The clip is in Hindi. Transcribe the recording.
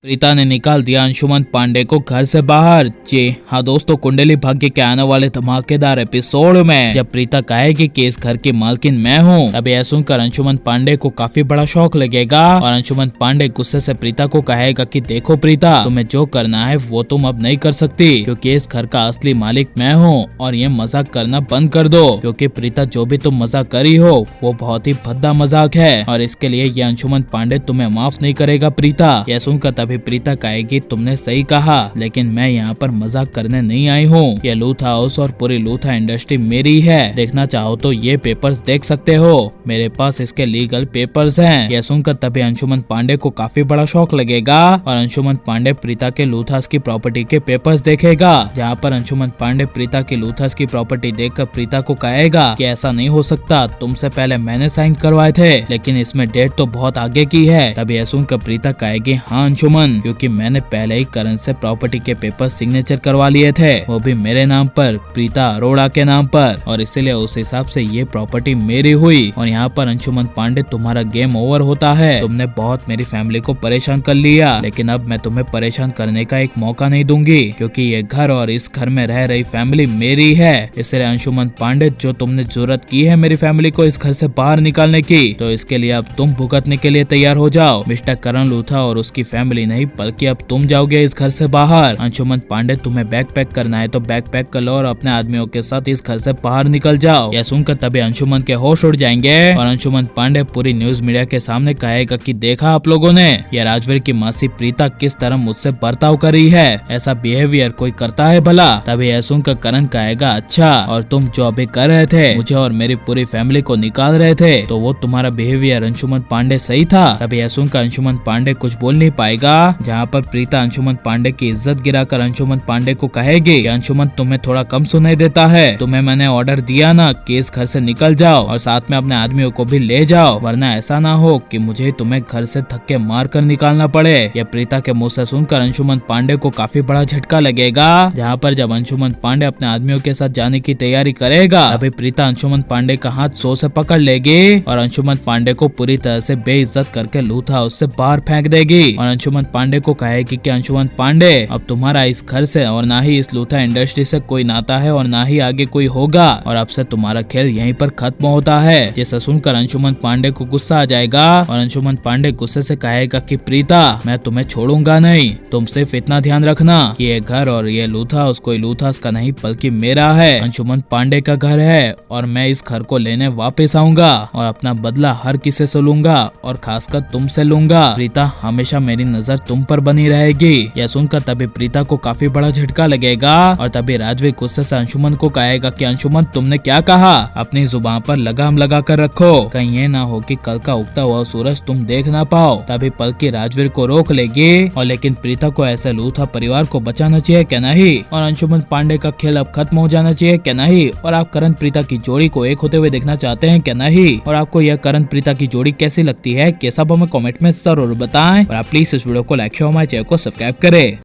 प्रीता ने निकाल दिया अंशुमन पांडे को घर से बाहर। जी हाँ दोस्तों, कुंडली भाग्य के आने वाले धमाकेदार एपिसोड में जब प्रीता कहेगी कि इस घर की मालकिन मैं हूँ, तब यह सुनकर अंशुमन पांडे को काफी बड़ा शौक लगेगा और अंशुमन पांडे गुस्से से प्रीता को कहेगा कि देखो प्रीता, तुम्हें जो करना है वो तुम अब नहीं कर सकती, क्योंकि इस घर का असली मालिक मैं हूँ और ये मजाक करना बंद कर दो, क्योंकि प्रीता जो भी तुम मजाक करी हो वो बहुत ही भद्दा मजाक है और इसके लिए ये अंशुमन पांडे तुम्हें माफ नहीं करेगा प्रीता। यह सुनकर तभी प्रीता कहेगी तुमने सही कहा, लेकिन मैं यहाँ पर मजाक करने नहीं आई हूँ। ये लूथा हाउस और पूरी लूथा इंडस्ट्री मेरी है। देखना चाहो तो ये पेपर्स देख सकते हो, मेरे पास इसके लीगल पेपर्स हैं। यह सुनकर तभी अंशुमन पांडे को काफी बड़ा शौक लगेगा और अंशुमन पांडे प्रीता के लूथास की प्रॉपर्टी के पेपर्स देखेगा, जहाँ पर अंशुमन पांडे प्रीता की लूथास की प्रॉपर्टी देखकर प्रीता को कहेगा कि ऐसा नहीं हो सकता, तुमसे पहले मैंने साइन करवाए थे, लेकिन इसमें डेट तो बहुत आगे की है। तभी यह सुनकर प्रीता कहेगी हाँ अंशुमन, क्योंकि मैंने पहले ही करण से प्रॉपर्टी के पेपर सिग्नेचर करवा लिए थे, वो भी मेरे नाम पर, प्रीता अरोड़ा के नाम पर, और इसीलिए उस हिसाब से ये प्रॉपर्टी मेरी हुई। और यहाँ पर अंशुमन पांडे तुम्हारा गेम ओवर होता है। तुमने बहुत मेरी फैमिली को परेशान कर लिया, लेकिन अब मैं तुम्हें परेशान करने का एक मौका नहीं दूंगी, क्योंकि ये घर और इस घर में रह रही फैमिली मेरी है। इसलिए अंशुमन पांडे, जो तुमने जरूरत की है मेरी फैमिली को इस घर से बाहर निकालने की, तो इसके लिए अब तुम भुगतने के लिए तैयार हो जाओ। मिस्टर करण लूथा और उसकी फैमिली नहीं, बल्कि अब तुम जाओगे इस घर से बाहर। अंशुमन पांडे, तुम्हें बैग पैक करना है तो बैग पैक कर लो और अपने आदमियों के साथ इस घर से बाहर निकल जाओ। यह सुनकर तभी अंशुमन के होश उड़ जाएंगे और अंशुमन पांडे पूरी न्यूज मीडिया के सामने कहेगा कि देखा आप लोगों ने, यह राजवीर की मासी प्रीता किस तरह मुझसे बर्ताव कर रही है, ऐसा बिहेवियर कोई करता है भला? तभी यह सुनकर करण कहेगा अच्छा, और तुम जो अभी कर रहे थे, मुझे और मेरी पूरी फैमिली को निकाल रहे थे, तो वो तुम्हारा बिहेवियर अंशुमन पांडे सही था? तभी यह सुनकर अंशुमन पांडे कुछ बोल नहीं पाएगा, जहाँ पर प्रीता अंशुमन पांडे की इज्जत गिराकर अंशुमन पांडे को कहेगी कि अंशुमन तुम्हें थोड़ा कम सुनाई देता है, तुम्हें मैंने ऑर्डर दिया ना कि इस घर से निकल जाओ और साथ में अपने आदमियों को भी ले जाओ, वरना ऐसा ना हो कि मुझे तुम्हें घर से धक्के मार कर निकालना पड़े। यह प्रीता के मुंह से सुनकर अंशुमन पांडे को काफी बड़ा झटका लगेगा, जहाँ पर जब अंशुमन पांडे अपने आदमियों के साथ जाने की तैयारी करेगा, तभी प्रीता अंशुमन पांडे का हाथ सो से पकड़ लेगी और अंशुमन पांडे को पूरी तरह से बेइज्जत करके लूथा उससे बाहर फेंक देगी और अंशुमन पांडे को कहेगी कि अंशुमन पांडे, अब तुम्हारा इस घर से और ना ही इस लूथा इंडस्ट्री से कोई नाता है और ना ही आगे कोई होगा, और अब से तुम्हारा खेल यहीं पर खत्म होता है। जिसे सुनकर अंशुमन पांडे को गुस्सा आ जाएगा और अंशुमन पांडे गुस्से से कहेगा कि प्रीता, मैं तुम्हें छोड़ूंगा नहीं, तुम सिर्फ इतना ध्यान रखना कि ये घर और ये लूथा हाउस कोई लूथास का नहीं बल्कि मेरा है, अंशुमन पांडे का घर है, और मैं इस घर को लेने वापस आऊंगा और अपना बदला हर किसी से लूंगा और खासकर तुमसे लूंगा। प्रीता, हमेशा मेरी नजर तुम पर बनी रहेगी। यह सुनकर तभी प्रीता को काफी बड़ा झटका लगेगा और तभी राजवीर गुस्से से अंशुमन को कहेगा कि अंशुमन, तुमने क्या कहा? अपनी जुबान पर लगाम लगा कर रखो, कहीं ये ना हो कि कल का उगता हुआ सूरज तुम देख ना पाओ। तभी पलकी राजवीर को रोक लेगी, और लेकिन प्रीता को ऐसे लूथा परिवार को बचाना चाहिए क्या नहीं, और अंशुमन पांडे का खेल अब खत्म हो जाना चाहिए क्या नहीं, और आप करण प्रीता की जोड़ी को एक होते हुए देखना चाहते हैं क्या नहीं, और आपको यह करण प्रीता की जोड़ी कैसी लगती है, कैसा हमें कमेंट में जरूर बताएं, और आप प्लीज इस वीडियो को लाइक शेयर, हमारे चैनल को सब्सक्राइब करें।